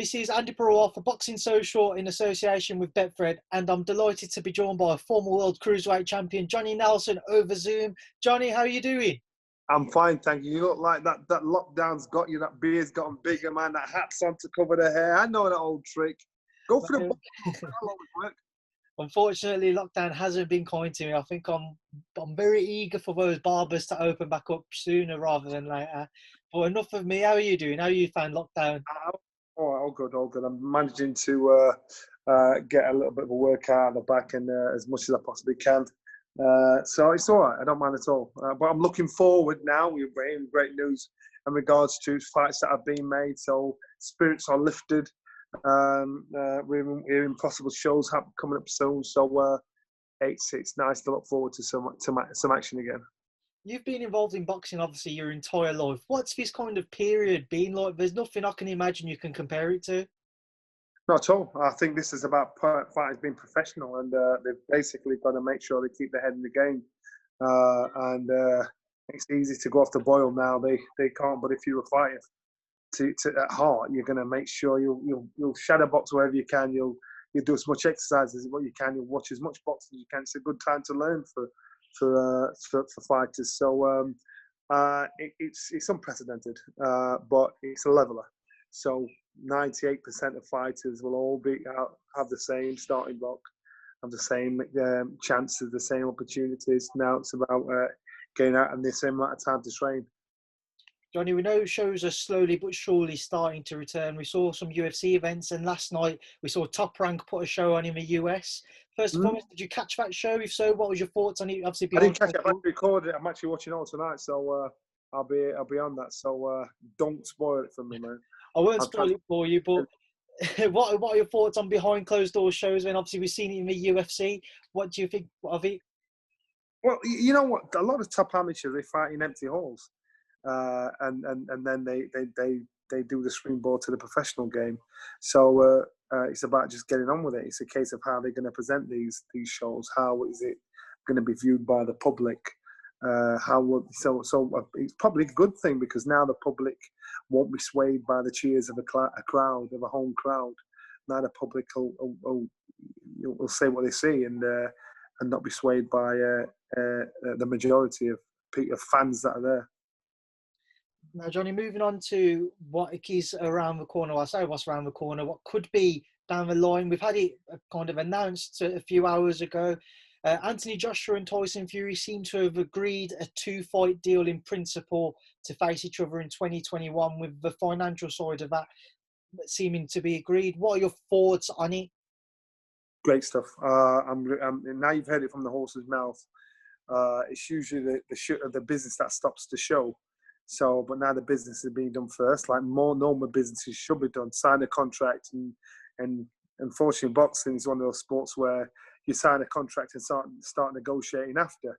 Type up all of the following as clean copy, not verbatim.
This is Andy Purewal for Boxing Social in association with Betfred, and I'm delighted to be joined by former world cruiserweight champion Johnny Nelson over Zoom. Johnny, how are you doing? I'm fine, thank you. You look like that lockdown's got you, that beard's gotten bigger, man. That hat's on to cover the hair. I know that old trick. Go for the ball. That'll always work. Unfortunately, lockdown hasn't been kind to me. I think I'm very eager for those barbers to open back up sooner rather than later. But enough of me. How are you doing? How you found lockdown? All good, all good. I'm managing to get a little bit of a workout on the back and as much as I possibly can. So it's all right. I don't mind at all. But I'm looking forward now. We're hearing great news in regards to fights that have been made. So spirits are lifted. We're hearing possible shows coming up soon. So it's nice to look forward to some action again. You've been involved in boxing, obviously, your entire life. What's this kind of period been like? There's nothing I can imagine you can compare it to. Not at all. I think this is about fighters being professional, and they've basically got to make sure they keep their head in the game. It's easy to go off the boil now. They can't. But if you're a fighter, at heart, you're going to make sure you'll shadow box wherever you can. You'll do as much exercise as what you can. You'll watch as much boxing as you can. It's a good time to learn for fighters. So it's unprecedented, but it's a leveler. So 98% of fighters will all have the same starting block, have the same chances, the same opportunities. Now it's about getting out and the same amount of time to train. Johnny, we know shows are slowly but surely starting to return. We saw some UFC events, and last night we saw Top Rank put a show on in the US. First and foremost, did you catch that show? If so, what was your thoughts on it? Obviously, I didn't catch it. I recorded it. I'm actually watching it all tonight, so I'll be on that. So don't spoil it for me, man. I won't spoil it for you, but what are your thoughts on behind closed doors shows? When obviously we've seen it in the UFC, what do you think of it? Well, you know what? A lot of top amateurs, they fight in empty halls. And then they do the springboard to the professional game. So it's about just getting on with it. It's a case of how they're going to present these shows. How is it going to be viewed by the public? So it's probably a good thing, because now the public won't be swayed by the cheers of a crowd, of a home crowd. Now the public will say what they see and not be swayed by the majority of fans that are there. Now, Johnny, moving on to what is around the corner. I say what's around the corner, what could be down the line. We've had it kind of announced a few hours ago. Anthony Joshua and Tyson Fury seem to have agreed a 2-fight deal in principle to face each other in 2021, with the financial side of that seeming to be agreed. What are your thoughts on it? Great stuff. Now you've heard it from the horse's mouth. It's usually the business that stops the show. So, but now the business is being done first, like more normal businesses should be done. Sign a contract, and unfortunately, boxing is one of those sports where you sign a contract and start negotiating after.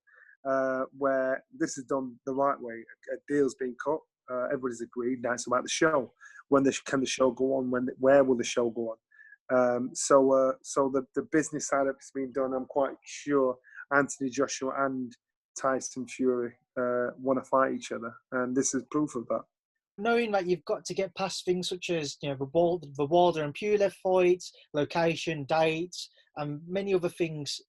Where this is done the right way, a deal's been cut, everybody's agreed. Now it's about the show. Can the show go on? Where will the show go on? So the business side of it's been done. I'm quite sure Anthony Joshua and Tyson Fury want to fight each other, and this is proof of that. Knowing that you've got to get past things such as the Wilder and Pulev fights, location, dates, and many other things,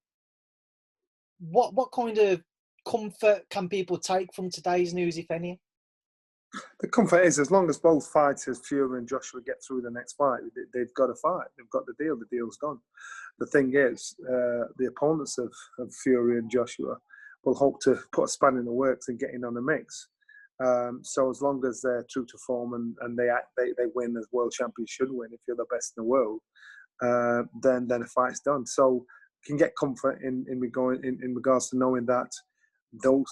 what kind of comfort can people take from today's news, if any? The comfort is, as long as both fighters, Fury and Joshua, get through the next fight, they've got to fight. They've got the deal. The deal's done. The thing is, the opponents of Fury and Joshua will hope to put a span in the works and get in on the mix. So as long as they're true to form and they win as world champions should win, if you're the best in the world, then the fight's done. So you can get comfort in regards to knowing that all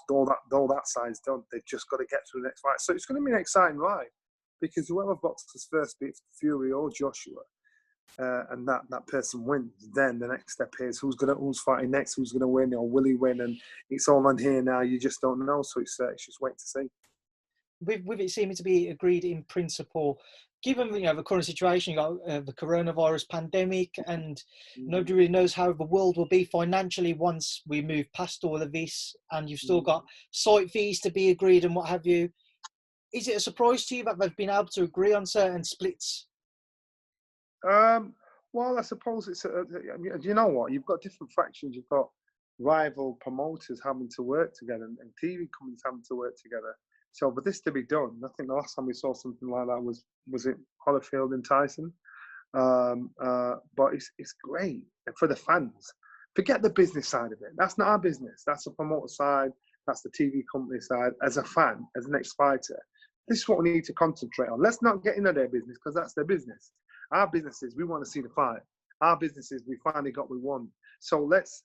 that side's done. They've just got to get through the next fight. So it's going to be an exciting ride, because whoever boxes first, be it Fury or Joshua, and that person wins, then the next step is who's fighting next, who's going to win, or will he win? And it's all on here now. You just don't know. So it's just wait to see. With it seeming to be agreed in principle, given the current situation, you got the coronavirus pandemic, and nobody really knows how the world will be financially once we move past all of this, and you've still got site fees to be agreed and what have you. Is it a surprise to you that they've been able to agree on certain splits? Well, I suppose it's. I mean, you know what? You've got different factions. You've got rival promoters having to work together, and TV companies having to work together. So, for this to be done, I think the last time we saw something like that was it Holyfield and Tyson. But it's great for the fans. Forget the business side of it. That's not our business. That's the promoter side. That's the TV company side. As a fan, as an ex-fighter, this is what we need to concentrate on. Let's not get into their business because that's their business. Our business is we want to see the fight. Our business is we finally got what we want. So let's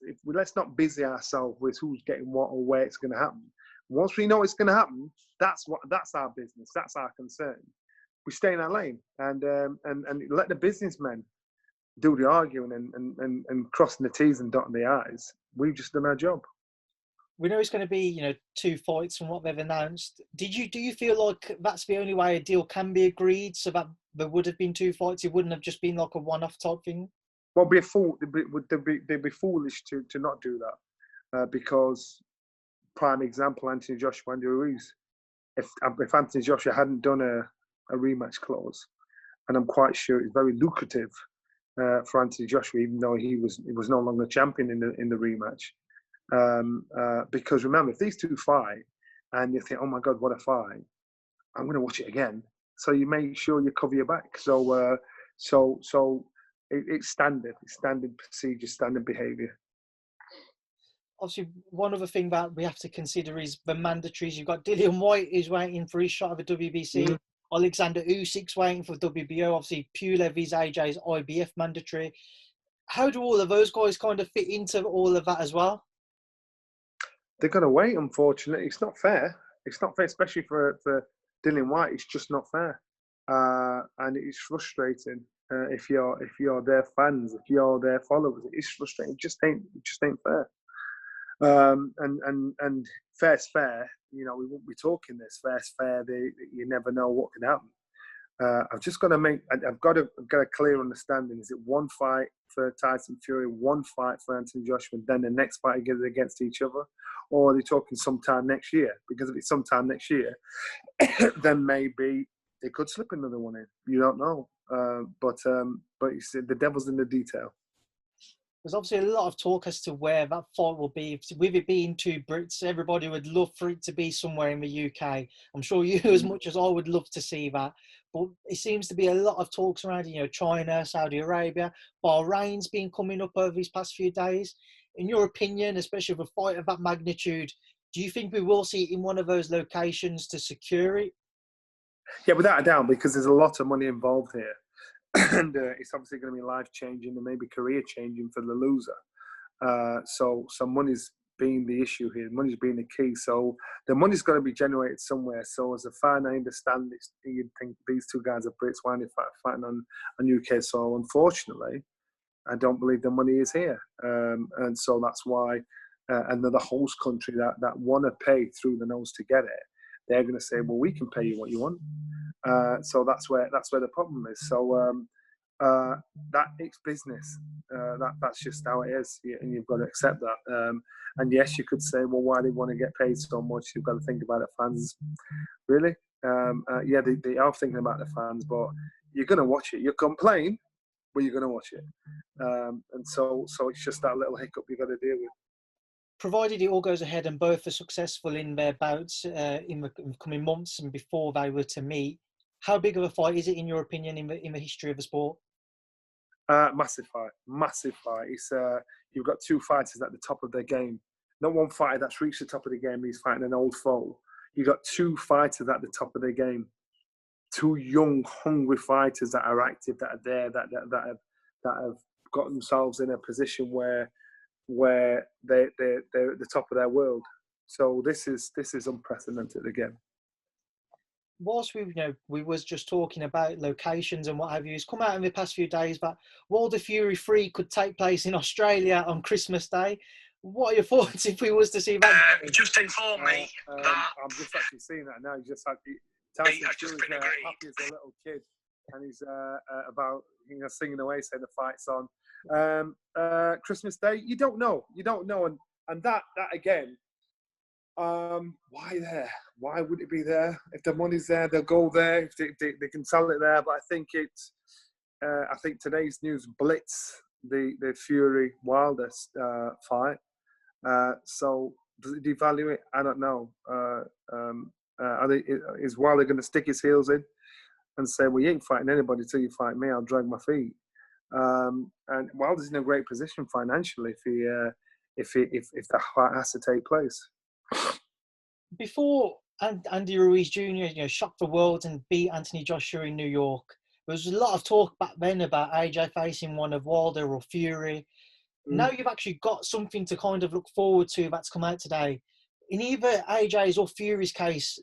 not busy ourselves with who's getting what or where it's going to happen. Once we know it's going to happen, that's our business. That's our concern. We stay in our lane and let the businessmen do the arguing and crossing the T's and dotting the I's. We've just done our job. We know it's going to be, 2 fights from what they've announced. Do you feel like that's the only way a deal can be agreed, so that there would have been 2 fights? It wouldn't have just been like a one-off type thing? Well, they'd be foolish to not do that because prime example, Anthony Joshua and Ruiz. If Anthony Joshua hadn't done a rematch clause, and I'm quite sure it's very lucrative for Anthony Joshua, even though he was no longer champion in the rematch. Because remember, if these two fight and you think, oh my God, what a fight, I'm going to watch it again. So you make sure you cover your back. So it's standard procedure, standard behaviour. Obviously, one other thing that we have to consider is the mandatories. You've got Dillian Whyte who's waiting for his shot of the WBC. Mm-hmm. Alexander Usyk's waiting for WBO. Obviously, AJ's IBF mandatory. How do all of those guys kind of fit into all of that as well? They're going to wait, unfortunately. It's not fair. It's not fair, especially for Dillian Whyte. It's just not fair. And it's frustrating if you're their fans, if you're their followers. It's frustrating. It just ain't fair. And fair's fair. We won't be talking this. Fair's fair. You never know what can happen. I've just got to I've got a clear understanding. Is it one fight for Tyson Fury, one fight for Anthony Joshua, then the next fight against each other? Or are they talking sometime next year? Because if it's sometime next year, then maybe they could slip another one in. You don't know. But you see, the devil's in the detail. There's obviously a lot of talk as to where that fight will be. With it being 2 Brits, everybody would love for it to be somewhere in the UK. I'm sure you, as much as I would love to see that. But it seems to be a lot of talks around, China, Saudi Arabia, Bahrain's been coming up over these past few days. In your opinion, especially with a fight of that magnitude, do you think we will see it in one of those locations to secure it? Yeah, without a doubt, because there's a lot of money involved here. And it's obviously going to be life-changing and maybe career-changing for the loser. So money's being the issue here. Money's being the key. So the money's going to be generated somewhere. So as a fan, I understand this. You'd think these 2 guys are Brits, why they're fighting on UK soil. Unfortunately, I don't believe the money is here. And so that's why another host country that want to pay through the nose to get it, they're going to say, well, we can pay you what you want. So that's where the problem is. So that it's business. That's just how it is, and you've got to accept that. And yes, you could say, well, why do they want to get paid so much? You've got to think about the fans. Really? Yeah, they are thinking about the fans, but you're going to watch it. You complain, but you're going to watch it. And so it's just that little hiccup you've got to deal with. Provided it all goes ahead and both are successful in their bouts in the coming months and before they were to meet, how big of a fight is it, in your opinion, in the history of the sport? Massive fight. It's you've got 2 fighters at the top of their game. Not one fighter that's reached the top of the game. He's fighting an old foe. You've got 2 fighters at the top of their game. 2 young, hungry fighters that are active, that are there, that have got themselves in a position where they're at the top of their world. So this is unprecedented again. Whilst we was just talking about locations and what have you, it's come out in the past few days that Wilder Fury 3 could take place in Australia on Christmas Day. What are your thoughts if we was to see that? Just inform me that I'm just actually seeing that now. He's just had I've just been agreed. Happy as a little kid, and he's about singing away, saying the fight's on. Christmas Day, you don't know, and that again. Why there? Why would it be there? If the money's there, they'll go there. If they can sell it there. But I think I think today's news blitz the Fury Wilder fight. So does it devalue it? I don't know. Is Wilder going to stick his heels in and say, "Well, you ain't fighting anybody till you fight me. I'll drag my feet." And Wilder's in a great position financially if the fight has to take place. Before Andy Ruiz Jr. Shocked the world and beat Anthony Joshua in New York, there was a lot of talk back then about AJ facing one of Wilder or Fury. Now you've actually got something to kind of look forward to that's come out today. In either AJ's or Fury's case,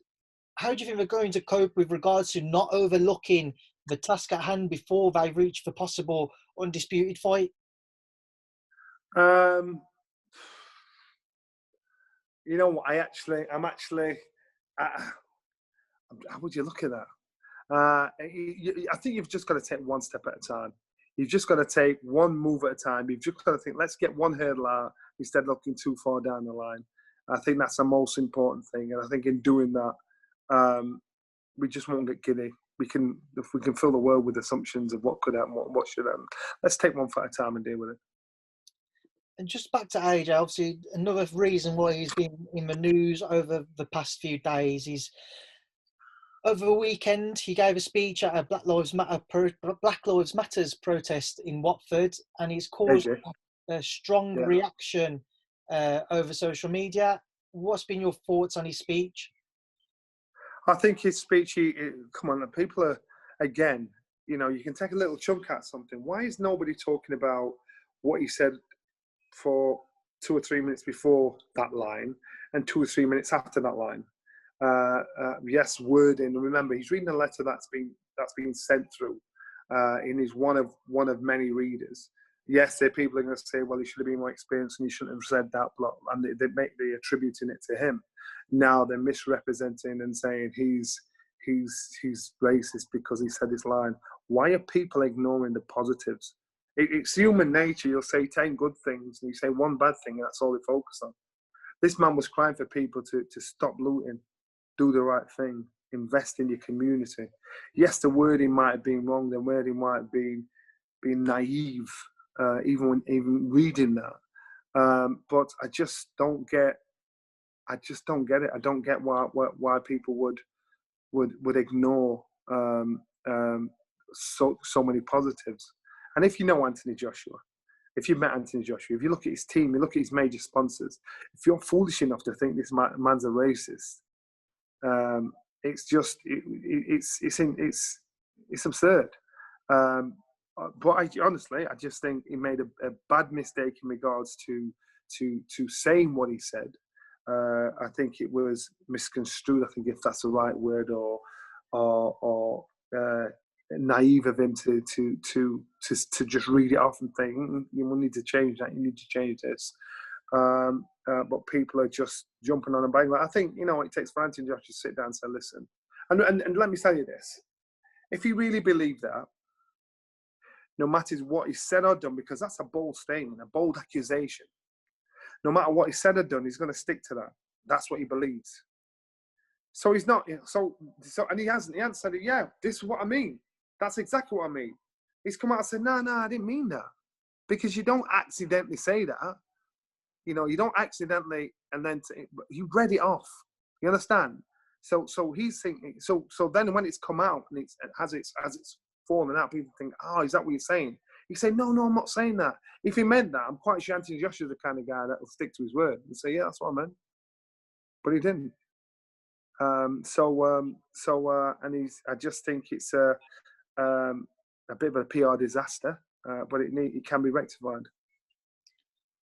how do you think they're going to cope with regards to not overlooking the task at hand before they reach the possible undisputed fight? You know what? How would you look at that? I think you've just got to take one step at a time. You've just got to take one move at a time. You've just got to think, let's get one hurdle out instead of looking too far down the line. I think that's the most important thing. And I think in doing that, we just won't get giddy. If we can fill the world with assumptions of what could happen, what should happen. Let's take one foot at a time and deal with it. And just back to AJ, obviously another reason why he's been in the news over the past few days is over the weekend he gave a speech at a Black Lives Matters protest in Watford, and he's caused a strong reaction over social media. What's been your thoughts on his speech? I think his speech, come on, people are, again, you can take a little chunk at something. Why is nobody talking about what he said for 2 or 3 minutes before that line and 2 or 3 minutes after that line? Yes, wording. Remember, he's reading a letter that's been sent through, and he's one of many readers. Yes, people are going to say, well, he should have been more experienced and he shouldn't have said that, and they're attributing it to him. Now they're misrepresenting and saying he's racist because he said his line. Why are people ignoring the positives? It's human nature. You'll say 10 good things and you say one bad thing, and that's all they focus on. This man was crying for people to stop looting, do the right thing, invest in your community. Yes, the wording might have been wrong. The wording might have been naive, even reading that. But I just don't get it. I don't get why people would ignore so many positives. And if you know Anthony Joshua, if you've met Anthony Joshua, if you look at his team, you look at his major sponsors, if you're foolish enough to think this man's a racist, it's just it's absurd. But honestly, I just think he made a bad mistake in regards to saying what he said. I think it was misconstrued. I think if that's the right word, or naive of him to just read it off and think you will need to change that. You need to change this. But people are just jumping on and bang. I think it takes for Anthony Joshua to sit down and say, listen. And let me tell you this: if he really believed that, no matter what he said or done, because that's a bold statement, a bold accusation. No matter what he said or done, he's going to stick to that. That's what he believes. So he's not. And he hasn't said it. Yeah, this is what I mean. That's exactly what I mean. He's come out and said, no, I didn't mean that, because you don't accidentally say that. You don't accidentally, and then you read it off. You understand? So he's thinking. So then when it's come out and as it's fallen out, people think, oh, is that what you're saying? You say, no, I'm not saying that. If he meant that, I'm quite sure Anthony Joshua's the kind of guy that will stick to his word and say, yeah, that's what I meant. But he didn't. And I just think it's a bit of a PR disaster, but it can be rectified.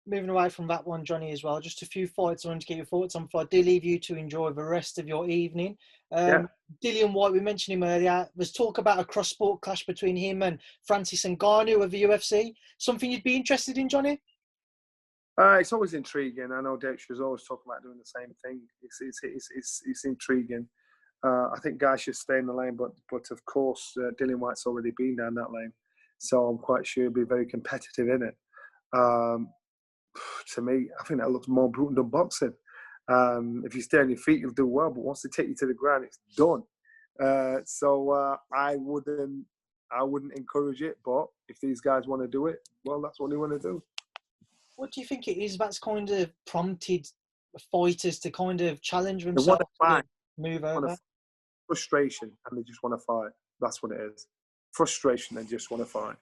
Moving away from that one, Johnny, as well, just a few fights I want to get your thoughts on before I do leave you to enjoy the rest of your evening. Dillian Whyte, we mentioned him earlier. There's talk about a cross-sport clash between him and Francis Ngannou of the UFC. Something you'd be interested in, Johnny? It's always intriguing. I know Dexter's always talking about doing the same thing. It's intriguing. I think guys should stay in the lane, but of course, Dillian Whyte's already been down that lane, so I'm quite sure he'll be very competitive in it. To me, I think that looks more brutal than boxing. If you stay on your feet, you'll do well, but once they take you to the ground, it's done. So I I wouldn't encourage it, but if these guys want to do it, well, that's what they want to do. What do you think it is that's kind of prompted fighters to kind of challenge They themselves want to to fight. move over? Frustration, and they just want to fight. That's what it is. Frustration, and just want to fight.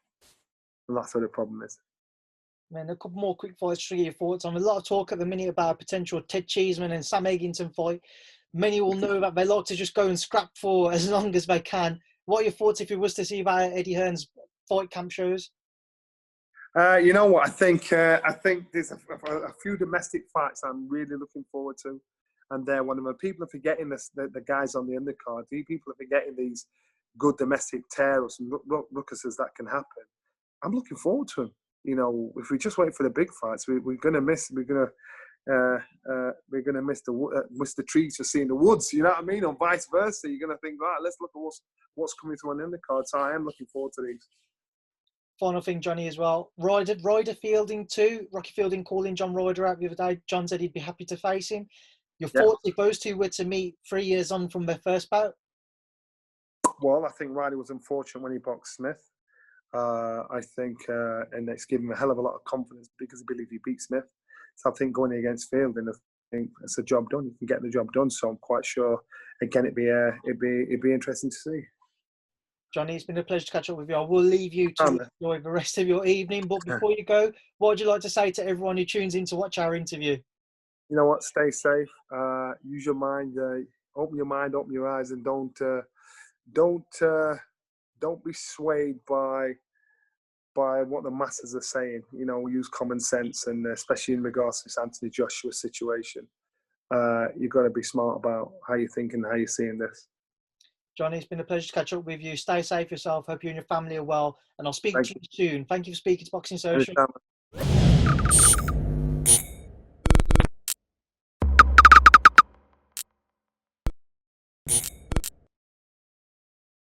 And that's what the problem is. Man, a couple more quick fights to get your thoughts on. A lot of talk at the minute about a potential Ted Cheeseman and Sam Egginton fight. Many will know that they like to just go and scrap for as long as they can. What are your thoughts if you was to see that Eddie Hearn's fight camp shows? You know what? I think there's a few domestic fights I'm really looking forward to, and they're one of them. People are forgetting the guys on the undercard. People are forgetting these good domestic tear-ups and ruckuses that can happen. I'm looking forward to them. You know, if we just wait for the big fights, we're gonna miss. We're gonna miss the trees for seeing the woods. You know what I mean? Or vice versa. You're gonna think, right, let's look at what's coming through on the undercard. So I am looking forward to these. Final thing, Johnny, as well. Ryder Fielding too. Rocky Fielding calling John Ryder out the other day. John said he'd be happy to face him. Your thoughts if those two were to meet 3 years on from their first bout? Well, I think Ryder was unfortunate when he boxed Smith. I think, and it's given him a hell of a lot of confidence because I believe he beat Smith. So I think going against Fielding, I think it's a job done. You can get the job done. So I'm quite sure. Again, it'd be interesting to see. Johnny, it's been a pleasure to catch up with you. I will leave you to enjoy the rest of your evening. But before you go, what would you like to say to everyone who tunes in to watch our interview? You know what? Stay safe. Use your mind. Open your mind. Open your eyes, and don't be swayed by what the masses are saying. You know, use common sense, and especially in regards to this Anthony Joshua situation, you've got to be smart about how you're thinking, how you're seeing this. Johnny, it's been a pleasure to catch up with you. Stay safe yourself. Hope you and your family are well. And I'll speak to you soon. Thank you for speaking to Boxing Social.